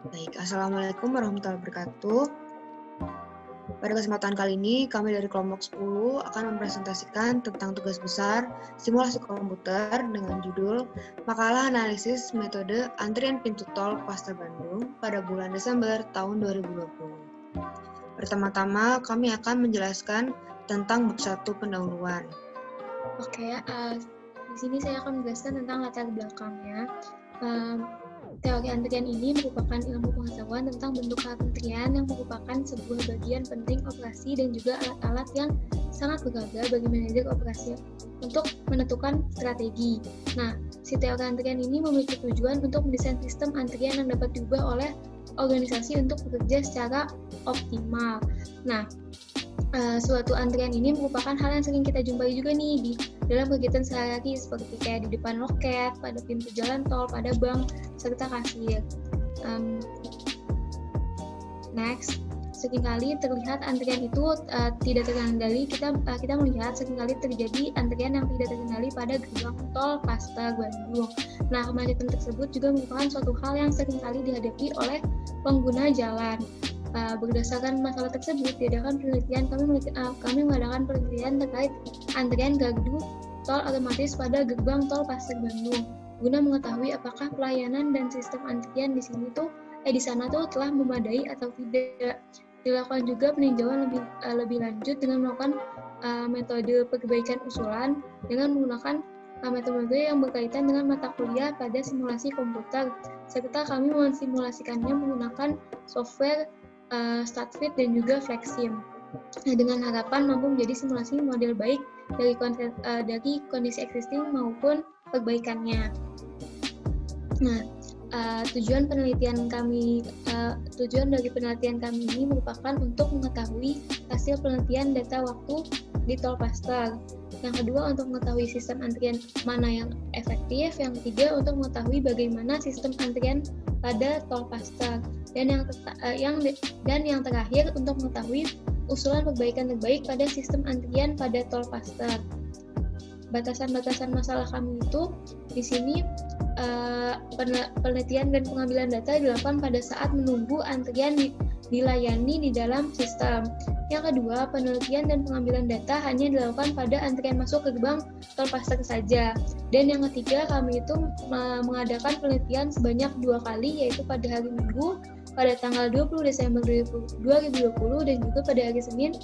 Baik, Assalamualaikum warahmatullahi wabarakatuh. Pada kesempatan kali ini, kami dari kelompok 10 akan mempresentasikan tentang tugas besar simulasi komputer dengan judul Makalah Analisis Metode Antrian Pintu Tol Pasar Bandung pada bulan Desember tahun 2020. Pertama-tama, kami akan menjelaskan tentang bab 1 pendahuluan. Oke, di sini saya akan menjelaskan tentang latar belakangnya. Teori antrian ini merupakan ilmu pengetahuan tentang bentuk antrian yang merupakan sebuah bagian penting operasi dan juga alat-alat yang sangat berharga bagi manajer operasi untuk menentukan strategi. Nah, si teori antrian ini memiliki tujuan untuk mendesain sistem antrian yang dapat diubah oleh organisasi untuk bekerja secara optimal. Nah, suatu antrian ini merupakan hal yang sering kita jumpai juga nih di dalam kegiatan sehari-hari seperti kayak di depan loket, pada pintu jalan tol, pada bank, serta kasir. Next, seringkali terlihat antrian itu tidak terkendali. Kita melihat seringkali terjadi antrian yang tidak terkendali pada gerbang tol Pasar Bandung. Nah, kemacetan tersebut juga merupakan suatu hal yang seringkali dihadapi oleh pengguna jalan. Berdasarkan masalah tersebut, diadakan penelitian kami mengadakan penelitian terkait antrian gardu tol otomatis pada gerbang tol Pasar Bandung guna mengetahui apakah pelayanan dan sistem antrian di sana telah memadai atau tidak. Dilakukan juga peninjauan lebih lanjut dengan melakukan metode perbaikan usulan dengan menggunakan metode yang berkaitan dengan mata kuliah pada simulasi komputer, serta kami mensimulasikannya menggunakan software StatFit dan juga Flexsim. Nah, dengan harapan mampu menjadi simulasi model baik dari kondisi existing maupun perbaikannya. Nah, tujuan dari penelitian kami ini merupakan untuk mengetahui hasil penelitian data waktu di tol Pasar. Yang kedua, untuk mengetahui sistem antrian mana yang efektif. Yang ketiga, untuk mengetahui bagaimana sistem antrian pada tol Pasar. Dan yang terakhir, untuk mengetahui usulan perbaikan terbaik pada sistem antrian pada tol Pasar. Batasan-batasan masalah kami itu di sini penelitian dan pengambilan data dilakukan pada saat menunggu antrian dilayani di dalam sistem. Yang kedua, penelitian dan pengambilan data hanya dilakukan pada antrian masuk ke gerbang tol Pasar saja. Dan yang ketiga, kami itu mengadakan penelitian sebanyak 2 kali, yaitu pada hari Minggu pada tanggal 20 Desember 2020 dan juga pada hari Senin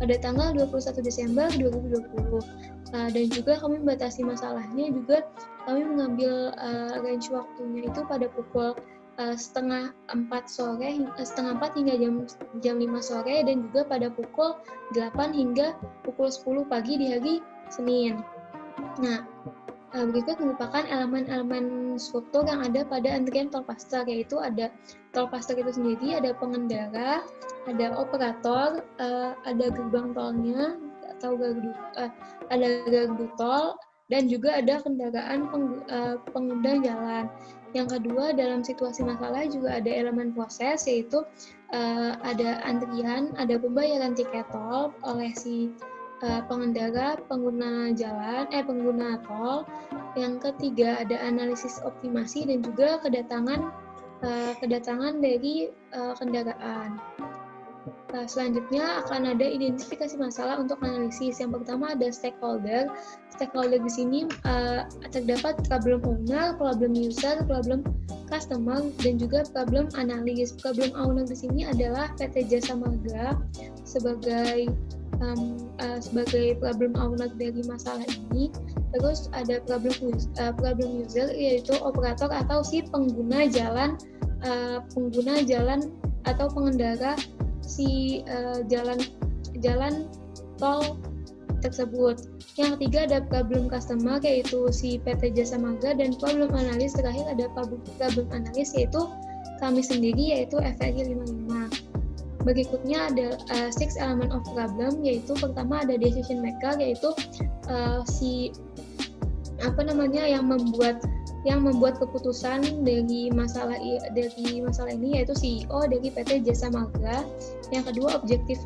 pada tanggal 21 Desember 2020. Dan juga kami membatasi masalahnya juga kami mengambil range waktunya itu pada pukul setengah 4 hingga jam 5 sore dan juga pada pukul 8 hingga pukul 10 pagi di hari Senin. Nah, berikut merupakan elemen-elemen struktur yang ada pada antrian tol Pasar, yaitu ada tol Pasar itu sendiri, ada pengendara, ada operator, ada gerbang tolnya atau ada gardu tol, dan juga ada kendaraan pengguna jalan. Yang kedua, dalam situasi masalah juga ada elemen proses, yaitu ada antrian, ada pembayaran tiket tol oleh si pengendara, pengguna tol. Yang ketiga, ada analisis optimasi dan juga kedatangan dari kendaraan. Selanjutnya akan ada identifikasi masalah untuk analisis. Yang pertama ada stakeholder. Stakeholder di sini terdapat problem owner, problem user, problem customer, dan juga problem analis. Problem owner di sini adalah PT Jasa Marga sebagai problem owner dari masalah ini. Terus ada problem user, yaitu operator atau si pengguna jalan atau pengendara si jalan tol tersebut. Yang ketiga ada problem customer, yaitu si PT Jasa Marga, dan problem analis terakhir ada problem analis, yaitu kami sendiri, yaitu FRI 55. Berikutnya ada 6 element of problem, yaitu pertama ada decision maker, yaitu yang membuat keputusan dari masalah ini, yaitu CEO dari PT Jasa Marga. Yang kedua, objektif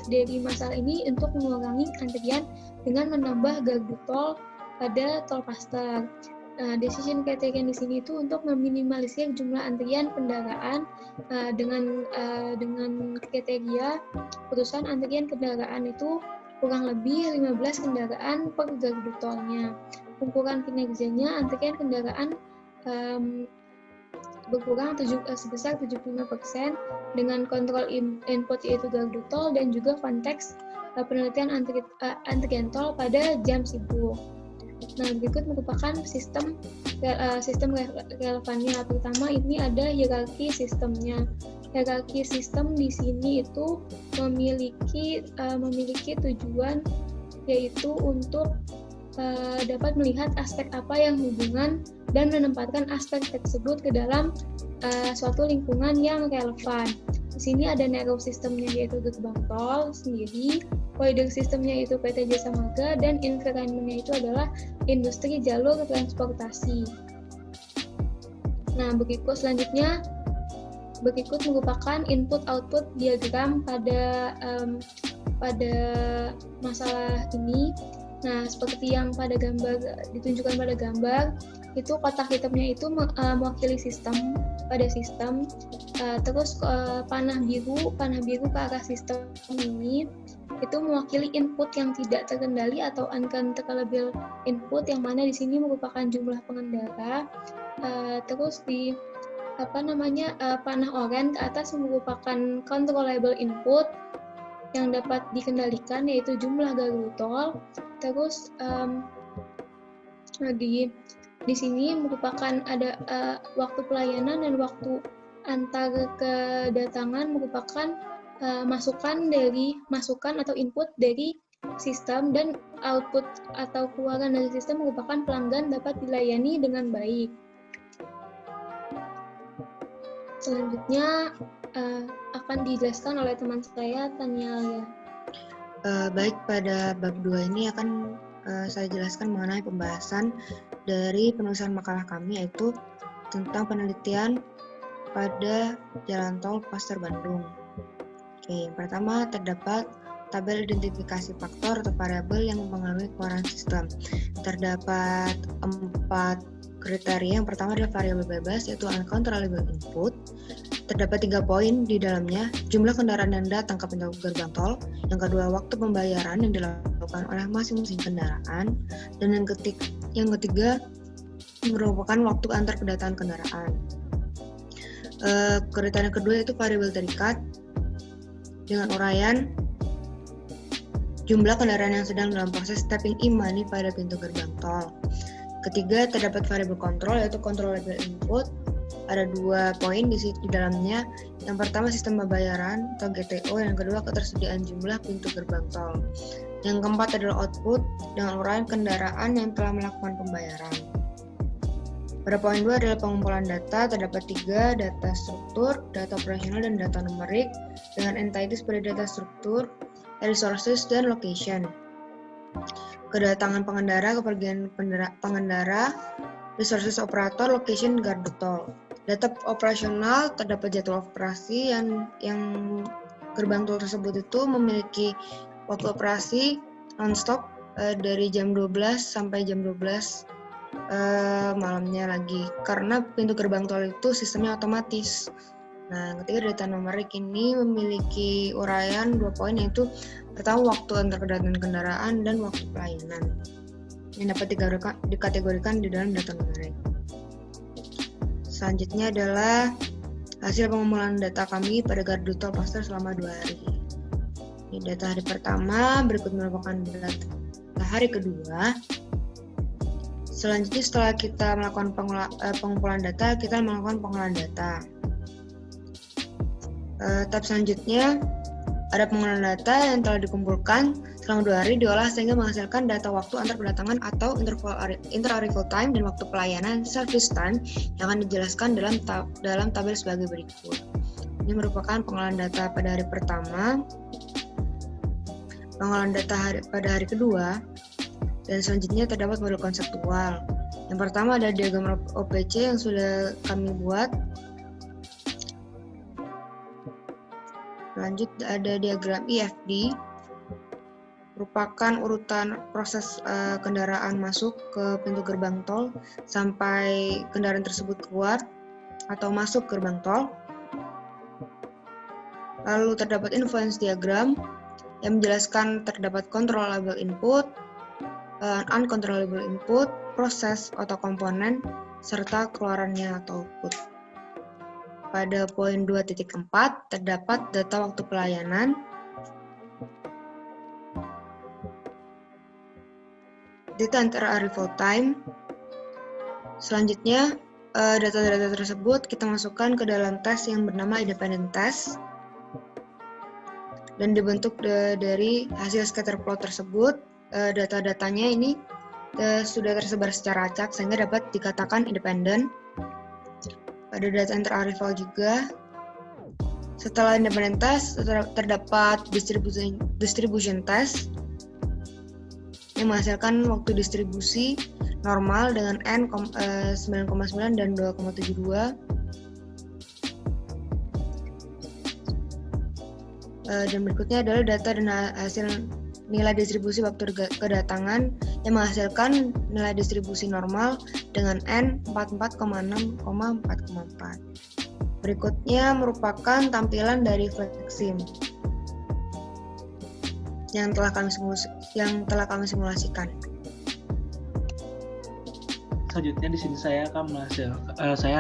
dari masalah ini untuk mengurangi antrian dengan menambah gardu tol pada tol Pasar. Decision criterion di sini itu untuk meminimalisir jumlah antrian kendaraan dengan kriteria putusan antrian kendaraan itu kurang lebih 15 kendaraan per gardu tolnya. Ukuran kinerjanya antrian kendaraan berkurang sebesar 75% dengan kontrol input yaitu gardu tol dan juga konteks penelitian antrian tol pada jam sibuk. Nah, berikut merupakan sistem relevannya. Pertama, ini ada hierarki sistemnya. Hierarki sistem di sini itu memiliki tujuan yaitu untuk dapat melihat aspek apa yang hubungan dan menempatkan aspek tersebut ke dalam suatu lingkungan yang relevan. Di sini ada narrow sistemnya yaitu gerbang tol sendiri, wider sistemnya itu PT Jasa Marga, dan environment-nya itu adalah industri jalur transportasi. Nah, berikut merupakan input-output diagram pada masalah ini. Nah, seperti yang ditunjukkan pada gambar, itu kotak hitamnya itu mewakili sistem pada sistem. Terus panah biru ke arah sistem ini itu mewakili input yang tidak terkendali atau uncontrollable input, yang mana di sini merupakan jumlah pengendara. Terus di panah oranye ke atas merupakan controllable input yang dapat dikendalikan yaitu jumlah gardu tol. Terus di sini merupakan ada waktu pelayanan dan waktu antar kedatangan merupakan masukan atau input dari sistem, dan output atau keluaran dari sistem merupakan pelanggan dapat dilayani dengan baik. Selanjutnya akan dijelaskan oleh teman saya, Tania Alia. Baik, pada bab 2 ini akan saya jelaskan mengenai pembahasan dari penulisan makalah kami, yaitu tentang penelitian pada jalan tol Pasteur Bandung. Oke, yang pertama terdapat tabel identifikasi faktor atau variabel yang mempengaruhi keluaran sistem. Terdapat 4 kriteria. Yang pertama adalah variabel bebas, yaitu uncontrollable input. Terdapat 3 poin di dalamnya: jumlah kendaraan yang datang ke pintu gerbang tol. Yang kedua, waktu pembayaran yang dilakukan oleh masing-masing kendaraan. Dan yang ketiga merupakan waktu antar kedatangan kendaraan. Kriteria kedua yaitu variabel terikat dengan uraian jumlah kendaraan yang sedang dalam proses tapping e-money pada pintu gerbang tol. Ketiga, terdapat variabel kontrol yaitu controllable input. Ada 2 poin di dalamnya. Yang pertama, sistem pembayaran atau GTO. Yang kedua, ketersediaan jumlah pintu gerbang tol. Yang keempat adalah output dengan uraian kendaraan yang telah melakukan pembayaran. Pada poin 2 adalah pengumpulan data. Terdapat 3, data struktur, data operasional, dan data numerik dengan entities pada data struktur, resources, dan location. Kedatangan pengendara, kepergian pengendara, resources operator, location, gardu tol. Data operasional, terdapat jadwal operasi yang gerbang tol tersebut itu memiliki waktu operasi non-stop dari jam 12 sampai jam 12 malamnya lagi, karena pintu gerbang tol itu sistemnya otomatis. Nah, yang ketiga, data numerik ini memiliki uraian 2 poin, yaitu pertama waktu antar kedatangan kendaraan dan waktu pelayanan, yang dapat dikategorikan di dalam data numerik. Selanjutnya adalah hasil pengumpulan data kami pada gardu tol Pasteur selama 2 hari. Ini data hari pertama, berikut merupakan data hari kedua. Selanjutnya, setelah kita melakukan pengumpulan data, kita melakukan pengolahan data. Tahap selanjutnya, ada pengolahan data yang telah dikumpulkan selama 2 hari diolah sehingga menghasilkan data waktu antar kedatangan atau inter-arrival time dan waktu pelayanan service time yang akan dijelaskan dalam tabel sebagai berikut. Ini merupakan pengolahan data pada hari pertama, pengolahan data pada hari kedua, dan selanjutnya terdapat model konseptual. Yang pertama ada diagram OPC yang sudah kami buat. Lanjut ada diagram IFD, merupakan urutan proses kendaraan masuk ke pintu gerbang tol sampai kendaraan tersebut keluar atau masuk gerbang tol. Lalu terdapat influence diagram yang menjelaskan terdapat controllable input, uncontrollable input, proses atau komponen, serta keluarannya atau output. Pada poin 2.4 terdapat data waktu pelayanan, data inter-arrival time. Selanjutnya, data-data tersebut kita masukkan ke dalam tes yang bernama independent test dan dibentuk dari hasil scatter plot tersebut. Data-datanya ini sudah tersebar secara acak sehingga dapat dikatakan independen. Pada data inter-arrival juga, setelah independent test terdapat distribution test yang menghasilkan waktu distribusi normal dengan N 9,9 dan 2,72. Dan berikutnya adalah data dan hasil nilai distribusi waktu kedatangan yang menghasilkan nilai distribusi normal dengan N 44,6,4,4. Berikutnya merupakan tampilan dari FlexSim yang telah kami simulasikan. Selanjutnya di sini saya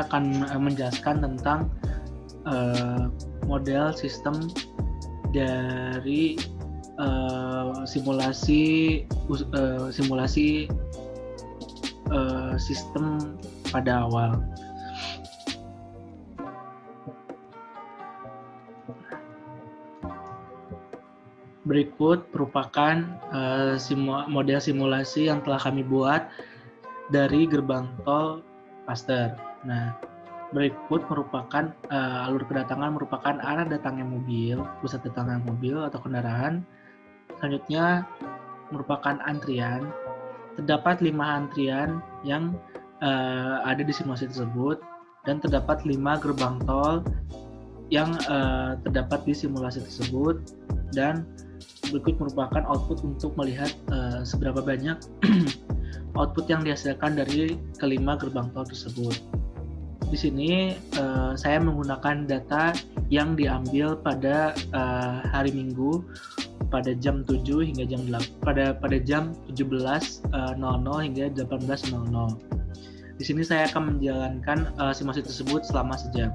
akan menjelaskan tentang model sistem dari simulasi sistem pada awal. Berikut merupakan model simulasi yang telah kami buat dari gerbang tol Paster. Nah, berikut merupakan alur kedatangan merupakan arah datangnya mobil, pusat datangnya mobil atau kendaraan. Selanjutnya merupakan antrian. Terdapat 5 antrian yang ada di simulasi tersebut dan terdapat 5 gerbang tol yang terdapat di simulasi tersebut, dan berikut merupakan output untuk melihat seberapa banyak output yang dihasilkan dari kelima gerbang tol tersebut. Di sini saya menggunakan data yang diambil pada hari Minggu pada jam 7 hingga jam 8 pada jam 17.00 hingga 18.00. Di sini saya akan menjalankan simulasi tersebut selama sejam.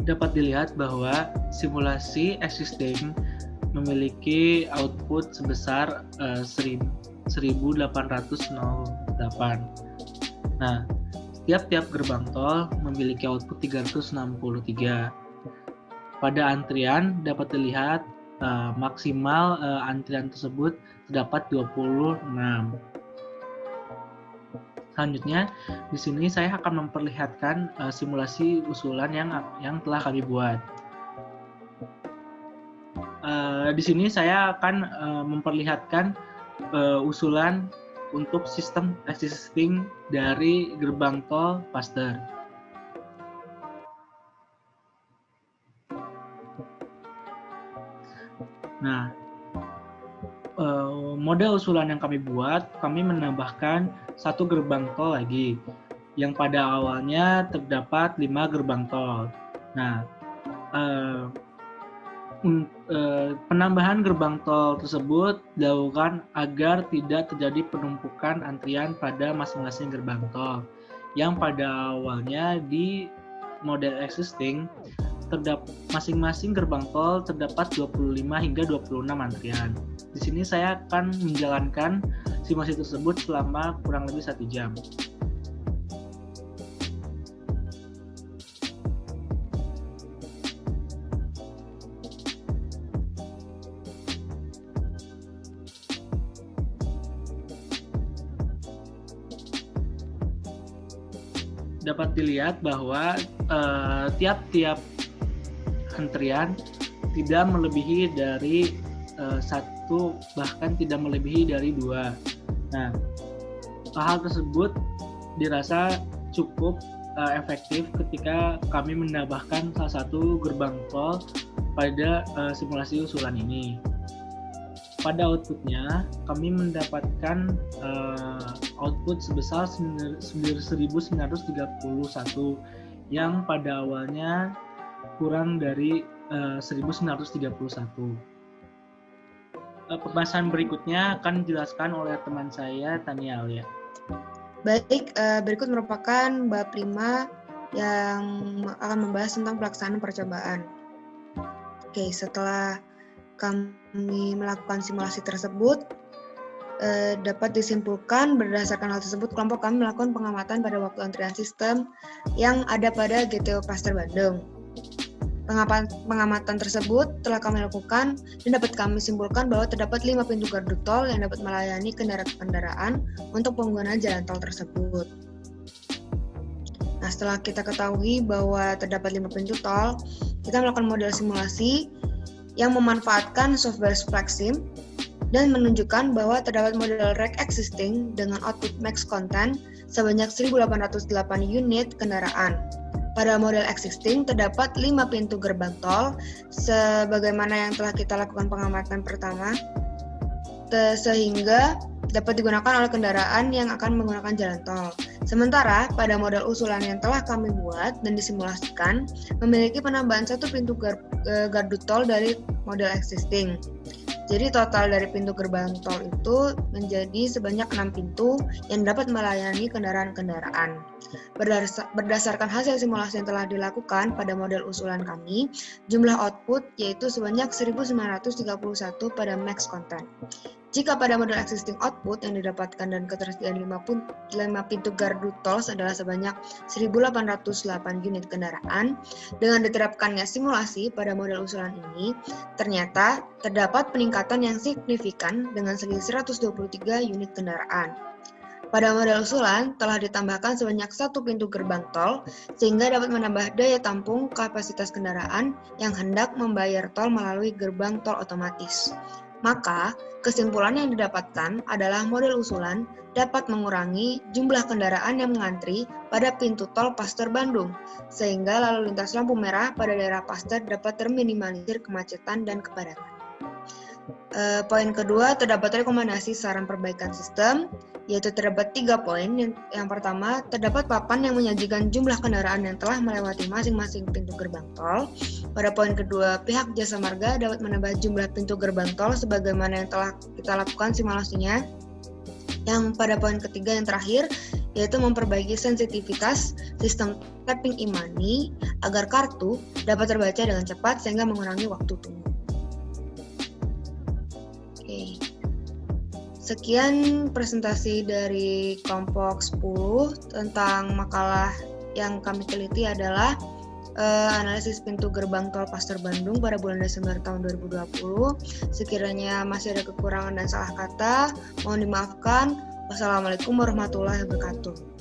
Dapat dilihat bahwa simulasi existing memiliki output sebesar 1808. Nah, tiap-tiap gerbang tol memiliki output 363. Pada antrian dapat dilihat maksimal antrian tersebut terdapat 26. Selanjutnya, di sini saya akan memperlihatkan simulasi usulan yang telah kami buat. Di sini saya akan memperlihatkan usulan untuk sistem existing dari gerbang tol Paster. Nah, model usulan yang kami buat, kami menambahkan satu gerbang tol lagi, yang pada awalnya terdapat 5 gerbang tol. Nah, penambahan gerbang tol tersebut dilakukan agar tidak terjadi penumpukan antrian pada masing-masing gerbang tol, yang pada awalnya di model existing masing-masing gerbang tol terdapat 25 hingga 26 antrian. Di sini saya akan menjalankan simulasi tersebut selama kurang lebih 1 jam. Dapat dilihat bahwa tiap-tiap antrian tidak melebihi dari 1, bahkan tidak melebihi dari 2. Nah, hal tersebut dirasa cukup efektif ketika kami menambahkan salah satu gerbang tol pada simulasi usulan ini. Pada outputnya, kami mendapatkan output sebesar 1931 yang pada awalnya kurang dari 1931. Pembahasan berikutnya akan dijelaskan oleh teman saya, Tania Alia. Baik, berikut merupakan bab 5 yang akan membahas tentang pelaksanaan percobaan. Oke, setelah kami melakukan simulasi tersebut, dapat disimpulkan berdasarkan hal tersebut, kelompok kami melakukan pengamatan pada waktu antrian sistem yang ada pada GTO Pasteur Bandung. Pengamatan tersebut telah kami lakukan dan dapat kami simpulkan bahwa terdapat 5 pintu gardu tol yang dapat melayani kendaraan untuk pengguna jalan tol tersebut. Nah, setelah kita ketahui bahwa terdapat 5 pintu tol, kita melakukan model simulasi yang memanfaatkan software FlexSim dan menunjukkan bahwa terdapat model rack existing dengan output max content sebanyak 1.808 unit kendaraan. Pada model existing terdapat 5 pintu gerbang tol sebagaimana yang telah kita lakukan pengamatan pertama, sehingga dapat digunakan oleh kendaraan yang akan menggunakan jalan tol. Sementara pada model usulan yang telah kami buat dan disimulasikan memiliki penambahan 1 pintu gardu tol dari model existing. Jadi total dari pintu gerbang tol itu menjadi sebanyak 6 pintu yang dapat melayani kendaraan-kendaraan. Berdasarkan hasil simulasi yang telah dilakukan pada model usulan kami, jumlah output yaitu sebanyak 1931 pada max content. Jika pada model existing output yang didapatkan dan ketersediaan 5 pintu gardu tol adalah sebanyak 1.808 unit kendaraan, dengan diterapkannya simulasi pada model usulan ini, ternyata terdapat peningkatan yang signifikan dengan selisih 123 unit kendaraan. Pada model usulan telah ditambahkan sebanyak 1 pintu gerbang tol sehingga dapat menambah daya tampung kapasitas kendaraan yang hendak membayar tol melalui gerbang tol otomatis. Maka, kesimpulan yang didapatkan adalah model usulan dapat mengurangi jumlah kendaraan yang mengantri pada pintu tol Pasteur Bandung, sehingga lalu lintas lampu merah pada daerah Pasteur dapat terminimalisir kemacetan dan kepadatan. Poin kedua, terdapat rekomendasi saran perbaikan sistem, yaitu terdapat 3 poin. Yang pertama, terdapat papan yang menyajikan jumlah kendaraan yang telah melewati masing-masing pintu gerbang tol. Pada poin kedua, pihak Jasa Marga dapat menambah jumlah pintu gerbang tol sebagaimana yang telah kita lakukan simulasinya. Yang pada poin ketiga yang terakhir, yaitu memperbaiki sensitivitas sistem tapping e-money agar kartu dapat terbaca dengan cepat sehingga mengurangi waktu tunggu. Oke. Sekian presentasi dari kelompok 10 tentang makalah yang kami teliti adalah analisis pintu gerbang tol Pasteur Bandung pada bulan Desember tahun 2020. Sekiranya masih ada kekurangan dan salah kata, mohon dimaafkan. Wassalamualaikum warahmatullahi wabarakatuh.